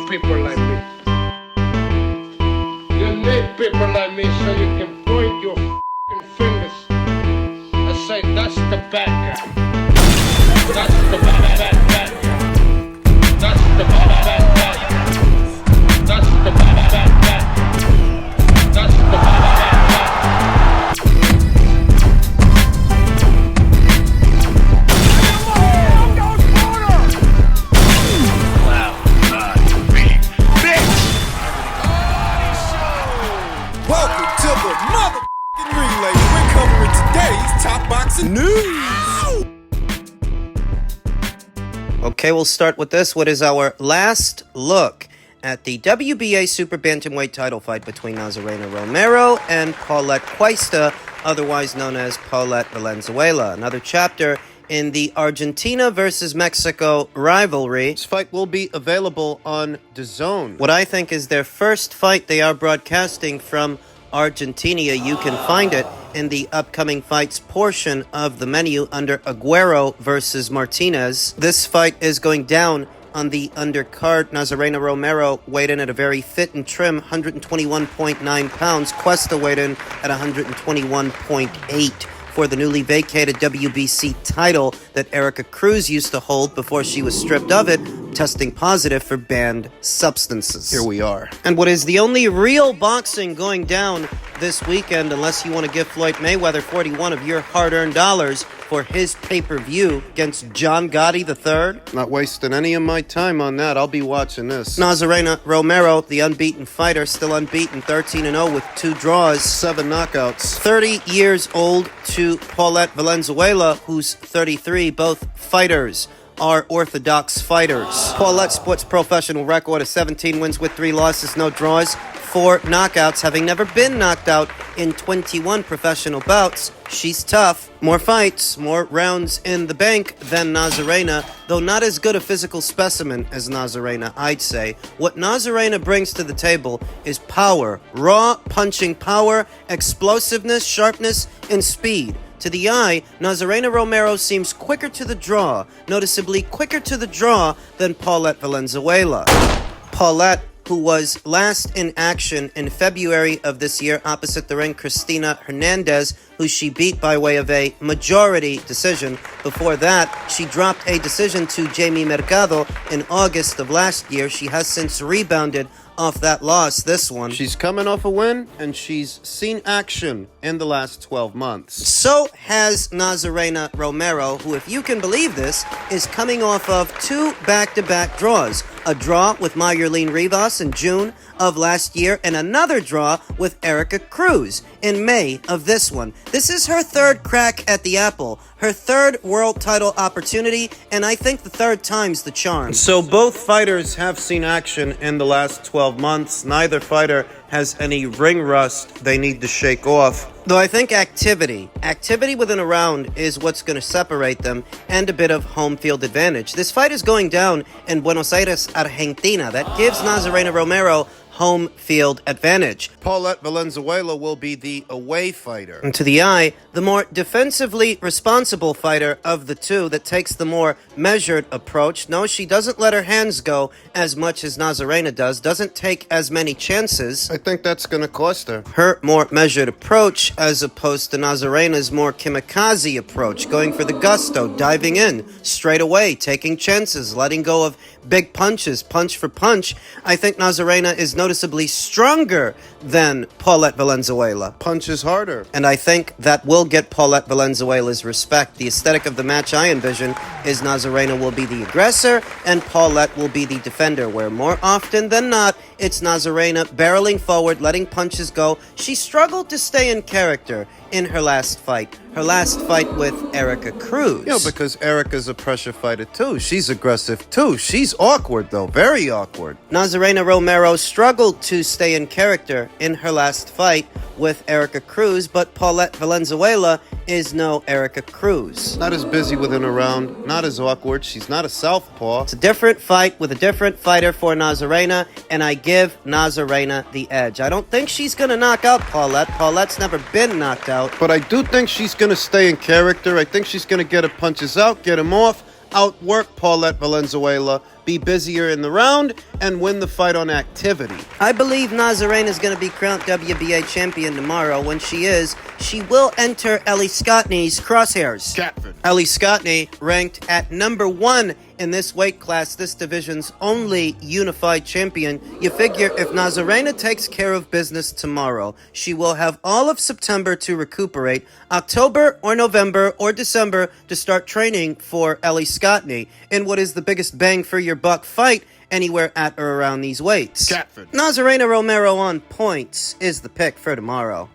people like me. You need people like me so you can point your f***ing fingers and say, that's the bad guy. That's the bad guy. That's the bad guy. That's the bad guy. That's the bad guy. News. Okay, we'll start with this. What is our last look at the WBA Super Bantamweight title fight between Nazarena Romero and Paulette Cuesta, otherwise known as Paulette Valenzuela. Another chapter in the Argentina versus Mexico rivalry. This fight will be available on DAZN. What I think is their first fight they are broadcasting from Argentina. You can find it in the upcoming fights portion of the menu under Aguero versus Martinez. This fight is going down on the undercard. Nazarena Romero weighed in at a very fit and trim 121.9 pounds. Cuesta weighed in at 121.8 for the newly vacated WBC title that Erica Cruz used to hold before she was stripped of it, testing positive for banned substances. Here we are. And what is the only real boxing going down this weekend, unless you want to give Floyd Mayweather 41 of your hard-earned dollars for his pay-per-view against John Gotti III. Not wasting any of my time on that. I'll be watching this. Nazarena Romero, the unbeaten fighter, still unbeaten, 13-0 with 2 draws, 7 knockouts. 30 years old to Paulette Valenzuela, who's 33, both fighters are orthodox fighters. Paulette sports professional record of 17 wins with 3 losses, no draws, 4 knockouts, having never been knocked out in 21 professional bouts. She's tough. More fights, more rounds in the bank than Nazarena, though not as good a physical specimen as Nazarena, I'd say. What Nazarena brings to the table is power, raw punching power, explosiveness, sharpness, and speed. To the eye, Nazarena Romero seems quicker to the draw, noticeably quicker to the draw than Paulette Valenzuela. Paulette, who was last in action in February of this year opposite the ring Cristina Hernandez, who she beat by way of a majority decision. Before that, she dropped a decision to Jamie Mercado in August of last year. She has since rebounded off that loss, this one. She's coming off a win, and she's seen action in the last 12 months. So has Nazarena Romero, who, if you can believe this, is coming off of 2 back-to-back draws. A draw with Mayerlin Rivas in June of last year, and another draw with Erica Cruz in May of this one. This is her 3rd crack at the apple, her 3rd world title opportunity, and I think the 3rd time's the charm. So both fighters have seen action in the last 12 months. Neither fighter has any ring rust they need to shake off. Though I think activity within a round is what's going to separate them, and a bit of home field advantage. This fight is going down in Buenos Aires, Argentina. That gives Nazarena Romero home field advantage. Paulette Valenzuela will be the away fighter. And to the eye, the more defensively responsible fighter of the two that takes the more measured approach. No, she doesn't let her hands go as much as Nazarena does, doesn't take as many chances. I think that's going to cost her. Her more measured approach as opposed to Nazarena's more kamikaze approach, going for the gusto, diving in straight away, taking chances, letting go of big punches, punch for punch. I think Nazarena is noticeably stronger than Paulette Valenzuela. Punches harder. And I think that will get Paulette Valenzuela's respect. The aesthetic of the match I envision is Nazarena will be the aggressor and Paulette will be the defender, where more often than not, it's Nazarena barreling forward, letting punches go. She struggled to stay in character in her last fight. Her last fight with Erica Cruz. You know, because Erica's a pressure fighter too. She's aggressive too. She's awkward though, very awkward. Nazarena Romero struggled to stay in character in her last fight with Erica Cruz, but Paulette Valenzuela is no Erica Cruz. Not as busy within a round, not as awkward. She's not a southpaw. It's a different fight with a different fighter for Nazarena, and I give Nazarena the edge. I don't think she's going to knock out Paulette. Paulette's never been knocked out. But I do think she's going to stay in character. I think she's going to get her punches out, get him off, outwork Paulette Valenzuela, be busier in the round, and win the fight on activity. I believe Nazarene is going to be crowned WBA champion tomorrow. When she is, she will enter Ellie Scottney's crosshairs. Catford. Ellie Scottney ranked at number 1 in this weight class, this division's only unified champion. You figure if Nazarena takes care of business tomorrow, she will have all of September to recuperate, October or November or December to start training for Ellie Scottney in what is the biggest bang for your buck fight anywhere at or around these weights. Catford. Nazarena Romero on points is the pick for tomorrow.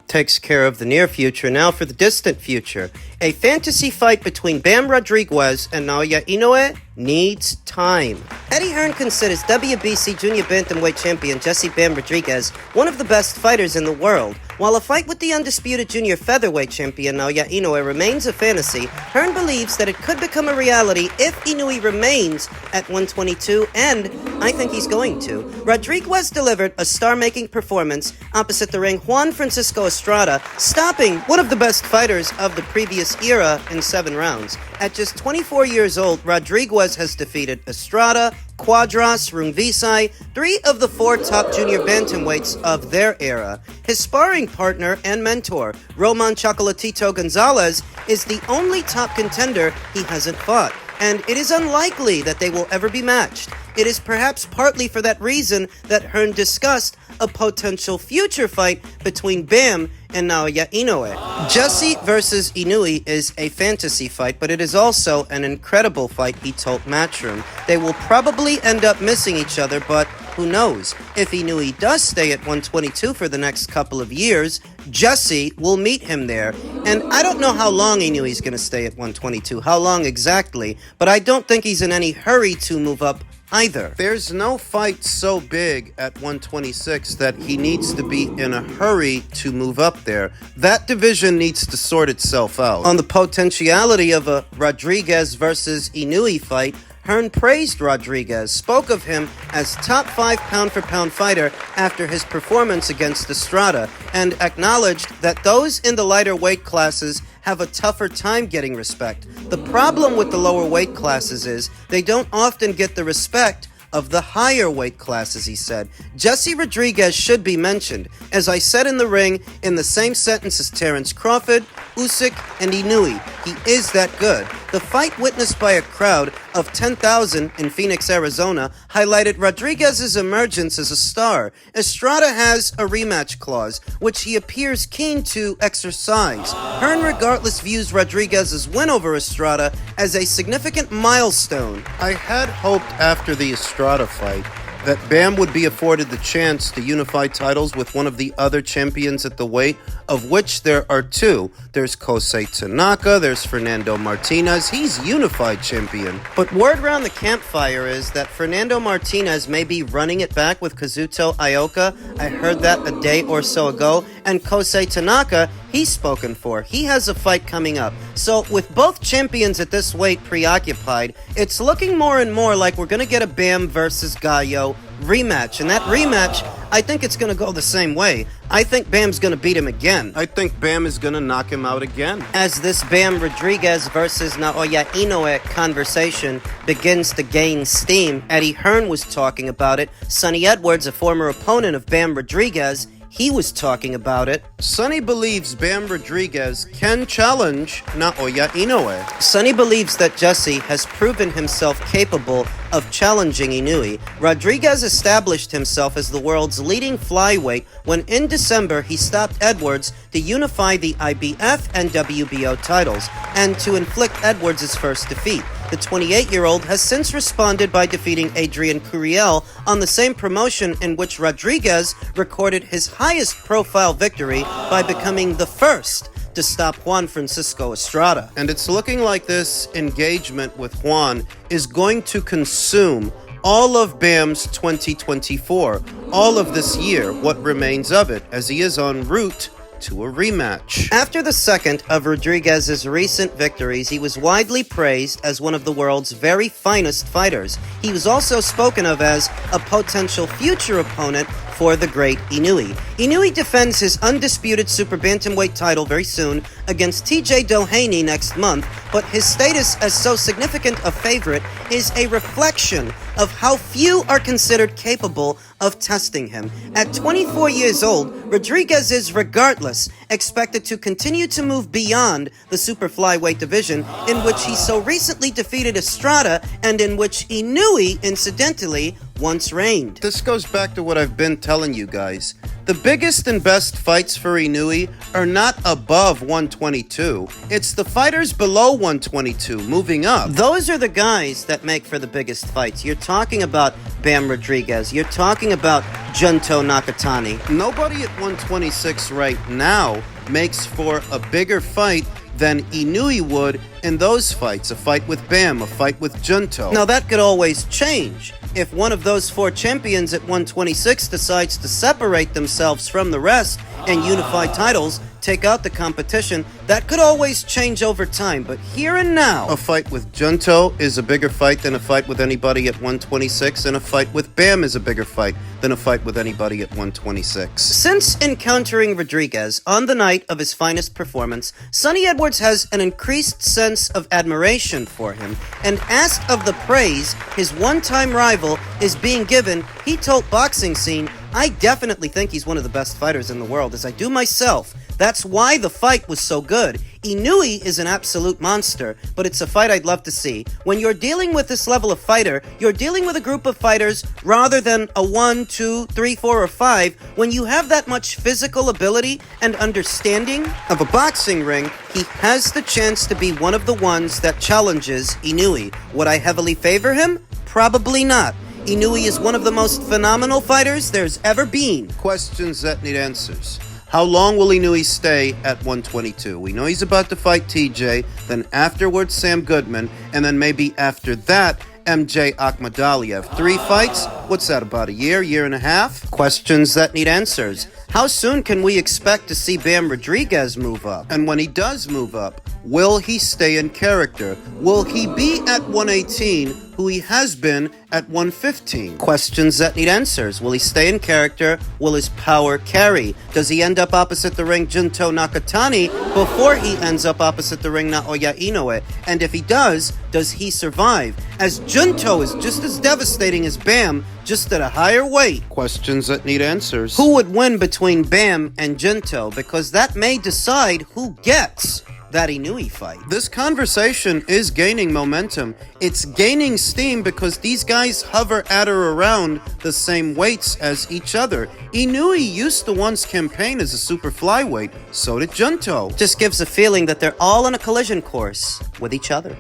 Takes care of the near future. Now for the distant future. A fantasy fight between Bam Rodriguez and Naoya Inoue needs time. Eddie Hearn considers WBC junior bantamweight champion Jesse Bam Rodriguez one of the best fighters in the world. While a fight with the undisputed junior featherweight champion Naoya Inoue remains a fantasy, Hearn believes that it could become a reality if Inoue remains at 122, and I think he's going to. Rodriguez delivered a star-making performance opposite the ring Juan Francisco Estrada, stopping one of the best fighters of the previous era in 7 rounds. At just 24 years old, Rodriguez has defeated Estrada, Quadras, Rungvisai, 3 of the 4 top junior bantamweights of their era. His sparring partner and mentor, Roman Chocolatito Gonzalez, is the only top contender he hasn't fought, and it is unlikely that they will ever be matched. It is perhaps partly for that reason that Hearn discussed a potential future fight between Bam and Naoya Inoue. Jesse versus Inoue is a fantasy fight, but it is also an incredible fight, he told Matchroom. They will probably end up missing each other, but who knows? If Inoue does stay at 122 for the next couple of years, Jesse will meet him there. And I don't know how long Inoue's going to stay at 122, how long exactly, but I don't think he's in any hurry to move up either. There's no fight so big at 126 that he needs to be in a hurry to move up there. That division needs to sort itself out. On the potentiality of a Rodriguez versus Inoue fight, Hearn praised Rodriguez, spoke of him as top 5 pound-for-pound fighter after his performance against Estrada, and acknowledged that those in the lighter weight classes have a tougher time getting respect. The problem with the lower weight classes is they don't often get the respect of the higher weight classes, he said. Jesse Rodriguez should be mentioned. As I said in the ring, in the same sentence as Terence Crawford, Usyk, and Inoue, he is that good. The fight witnessed by a crowd of 10,000 in Phoenix, Arizona, highlighted Rodriguez's emergence as a star. Estrada has a rematch clause, which he appears keen to exercise. Hearn regardless views Rodriguez's win over Estrada as a significant milestone. I had hoped after the Estrada fight that Bam would be afforded the chance to unify titles with one of the other champions at the weight, of which there are 2. There's Kosei Tanaka, there's Fernando Martinez. He's unified champion. But word around the campfire is that Fernando Martinez may be running it back with Kazuto Ioka. I heard that a day or so ago. And Kosei Tanaka, he's spoken for. He has a fight coming up. So with both champions at this weight preoccupied, it's looking more and more like we're going to get a Bam versus Gallo rematch. And that rematch, I think it's going to go the same way. I think Bam's going to beat him again. I think Bam is going to knock him out again. As this Bam Rodriguez versus Naoya Inoue conversation begins to gain steam, Eddie Hearn was talking about it. Sonny Edwards, a former opponent of Bam Rodriguez, he was talking about it. Sonny believes Bam Rodriguez can challenge Naoya Inoue. Sonny believes that Jesse has proven himself capable of challenging Inoue. Rodriguez established himself as the world's leading flyweight when in December he stopped Edwards to unify the IBF and WBO titles and to inflict Edwards' first defeat. The 28-year-old has since responded by defeating Adrian Curiel on the same promotion in which Rodriguez recorded his highest profile victory by becoming the first to stop Juan Francisco Estrada. And it's looking like this engagement with Juan is going to consume all of Bam's 2024, all of this year, what remains of it, as he is en route to a rematch. After the second of Rodriguez's recent victories, he was widely praised as one of the world's very finest fighters. He was also spoken of as a potential future opponent for the great Inoue. Inoue defends his undisputed super bantamweight title very soon against TJ Doheny next month, but his status as so significant a favorite is a reflection of how few are considered capable of testing him. At 24 years old, Rodriguez is, regardless, expected to continue to move beyond the super flyweight division, in which he so recently defeated Estrada and in which Inoue, incidentally, once reigned. This goes back to what I've been telling you guys. The biggest and best fights for Inoue are not above 122. It's the fighters below 122 moving up. Those are the guys that make for the biggest fights. You're talking about Bam Rodriguez. You're talking about Junto Nakatani. Nobody at 126 right now makes for a bigger fight than Inoue would in those fights. A fight with Bam, a fight with Junto. Now that could always change. If one of those four champions at 126 decides to separate themselves from the rest and unify titles, take out the competition, that could always change over time. But here and now, a fight with Junto is a bigger fight than a fight with anybody at 126, and a fight with Bam is a bigger fight than a fight with anybody at 126. Since encountering Rodriguez on the night of his finest performance, Sonny Edwards has an increased sense of admiration for him, and asked of the praise his one-time rival is being given, he told Boxing Scene, "I definitely think he's one of the best fighters in the world, as I do myself. That's why the fight was so good. Inoue is an absolute monster, but it's a fight I'd love to see. When you're dealing with this level of fighter, you're dealing with a group of fighters rather than a 1, 2, 3, 4, or 5. When you have that much physical ability and understanding of a boxing ring, he has the chance to be one of the ones that challenges Inoue. Would I heavily favor him? Probably not. Inoue is one of the most phenomenal fighters there's ever been." Questions that need answers. How long will Inoue stay at 122? We know he's about to fight TJ, then afterwards Sam Goodman, and then maybe after that, MJ Akhmadaliev. 3 fights? What's that, about a year and a half? Questions that need answers. How soon can we expect to see Bam Rodriguez move up? And when he does move up, will he stay in character? Will he be at 118 who he has been at 115? Questions that need answers. Will he stay in character? Will his power carry? Does he end up opposite the ring Junto Nakatani before he ends up opposite the ring Naoya Inoue? And if he does he survive? As Junto is just as devastating as Bam, just at a higher weight. Questions that need answers. Who would win between Bam and Junto? Because that may decide who gets that Inoue fight. This conversation is gaining momentum. It's gaining steam because these guys hover at or around the same weights as each other. Inoue used to once campaign as a super flyweight, so did Junto. Just gives a feeling that they're all on a collision course with each other.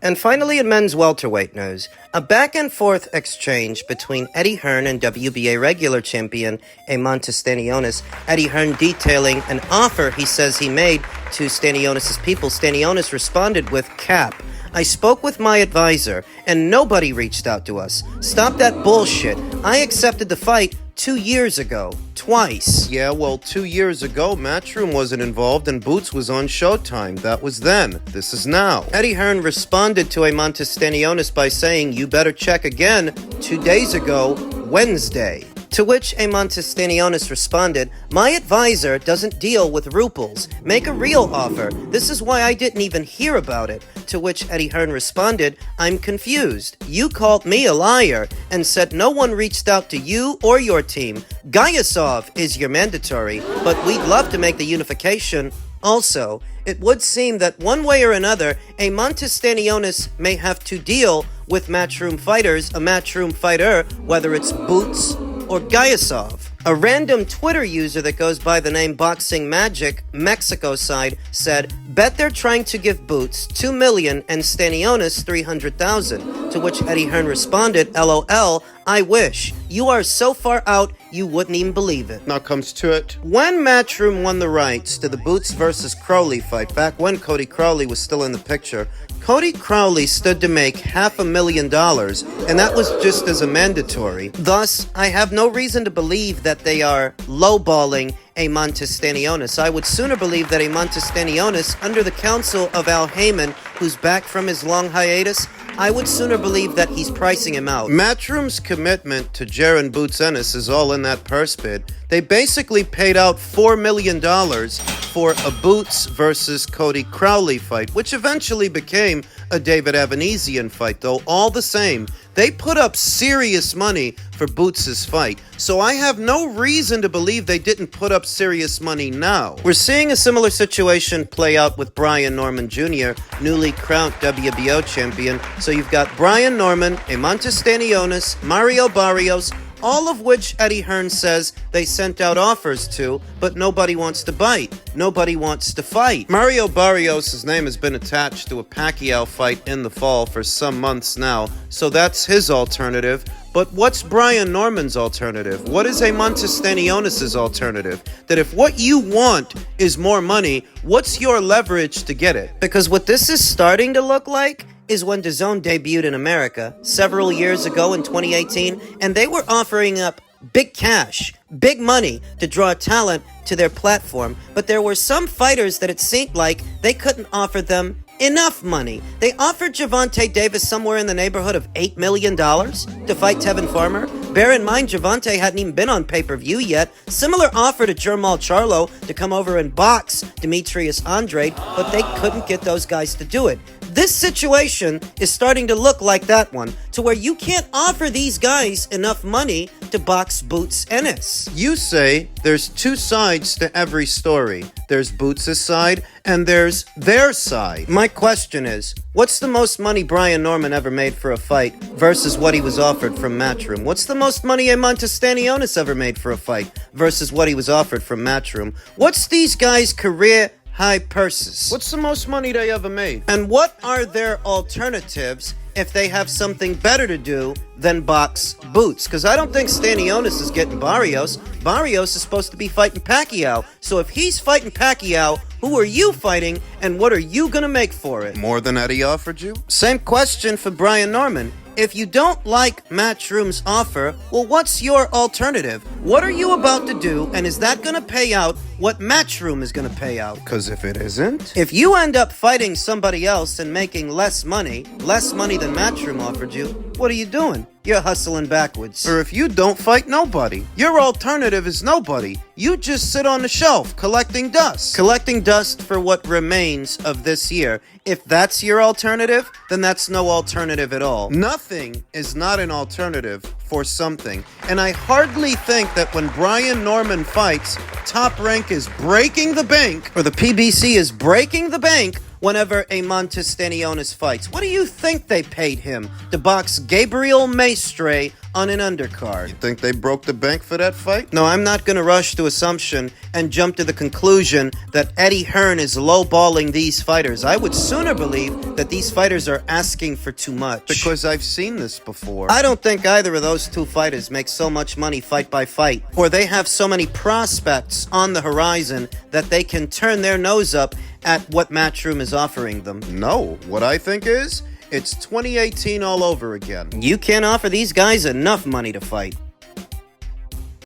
And finally, in men's welterweight news, a back-and-forth exchange between Eddie Hearn and WBA regular champion Stanionis. Eddie Hearn detailing an offer he says he made to Stanionis' people. Stanionis responded with, "Cap, I spoke with my advisor, and nobody reached out to us. Stop that bullshit. I accepted the fight 2 years ago. Twice." Yeah, well, 2 years ago, Matchroom wasn't involved and Boots was on Showtime. That was then. This is now. Eddie Hearn responded to Stanionis by saying, "You better check again 2 days ago, Wednesday." To which Stanionis responded, "My advisor doesn't deal with ruples. Make a real offer. This is why I didn't even hear about it." To which Eddie Hearn responded, "I'm confused. You called me a liar and said no one reached out to you or your team. Gayasov is your mandatory, but we'd love to make the unification. Also, it would seem that one way or another, Stanionis may have to deal with Matchroom fighters, a Matchroom fighter, whether it's Boots or Gayasov." A random Twitter user that goes by the name Boxing Magic, Mexico side, said, "Bet they're trying to give Boots $2 million and Stanionis $300,000. To which Eddie Hearn responded, "LOL, I wish. You are so far out, you wouldn't even believe it." Now comes to it. When Matchroom won the rights to the Boots versus Crowley fight, back when Cody Crowley was still in the picture, Cody Crowley stood to make $500,000, and that was just as a mandatory. Thus, I have no reason to believe that they are lowballing a Stanionis. I would sooner believe that a Stanionis, under the counsel of Al Heyman, who's back from his long hiatus, I would sooner believe that he's pricing him out. Matchroom's commitment to Jaron Boots Ennis is all in that purse bid. They basically paid out $4 million for a Boots versus Cody Crowley fight, which eventually became a David Evanesian fight, though all the same, they put up serious money for Boots' fight, so I have no reason to believe they didn't put up serious money now. We're seeing a similar situation play out with Brian Norman Jr., newly crowned WBO champion. So you've got Brian Norman, a Stanionis, Mario Barrios, all of which Eddie Hearn says they sent out offers to, but nobody wants to bite. Nobody wants to fight. Mario Barrios' name has been attached to a Pacquiao fight in the fall for some months now, so that's his alternative. But what's Brian Norman's alternative? What is a Stanionis' alternative? That if what you want is more money, what's your leverage to get it? Because what this is starting to look like is when DAZN debuted in America several years ago in 2018, and they were offering up big cash, big money to draw talent to their platform. But there were some fighters that it seemed like they couldn't offer them enough money. They offered Gervonta Davis somewhere in the neighborhood of $8 million to fight Tevin Farmer. Bear in mind, Gervonta hadn't even been on pay-per-view yet. Similar offer to Jermall Charlo to come over and box Demetrius Andrade, but they couldn't get those guys to do it. This situation is starting to look like that one, to where you can't offer these guys enough money to box Boots Ennis. You say there's two sides to every story. There's Boots' side and there's their side. My question is, what's the most money Brian Norman ever made for a fight versus what he was offered from Matchroom? What's the most money a Stanionis ever made for a fight versus what he was offered from Matchroom? What's these guys' career high purses? What's the most money they ever made? And what are their alternatives if they have something better to do than box Boots? Because I don't think Stanionis is getting Barrios. Barrios is supposed to be fighting Pacquiao. So if he's fighting Pacquiao, who are you fighting and what are you going to make for it? More than Eddie offered you? Same question for Brian Norman. If you don't like Matchroom's offer, well, what's your alternative? What are you about to do, and is that going to pay out what Matchroom is going to pay out? Because if it isn't? If you end up fighting somebody else and making less money than Matchroom offered you, what are you doing? You're hustling backwards. Or if you don't fight nobody, your alternative is nobody. You just sit on the shelf collecting dust. Collecting dust for what remains of this year. If that's your alternative, then that's no alternative at all. Nothing is not an alternative for something. And I hardly think that when Brian Norman fights, Top Rank is breaking the bank, or the PBC is breaking the bank whenever a Stanionis fights. What do you think they paid him to box Gabriel Maestre on an undercard? You think they broke the bank for that fight? No, I'm not going to rush to assumption and jump to the conclusion that Eddie Hearn is lowballing these fighters. I would sooner believe that these fighters are asking for too much. Because I've seen this before. I don't think either of those two fighters make so much money fight by fight, or they have so many prospects on the horizon that they can turn their nose up at what Matchroom is offering them. No, what I think is, it's 2018 all over again. You can't offer these guys enough money to fight.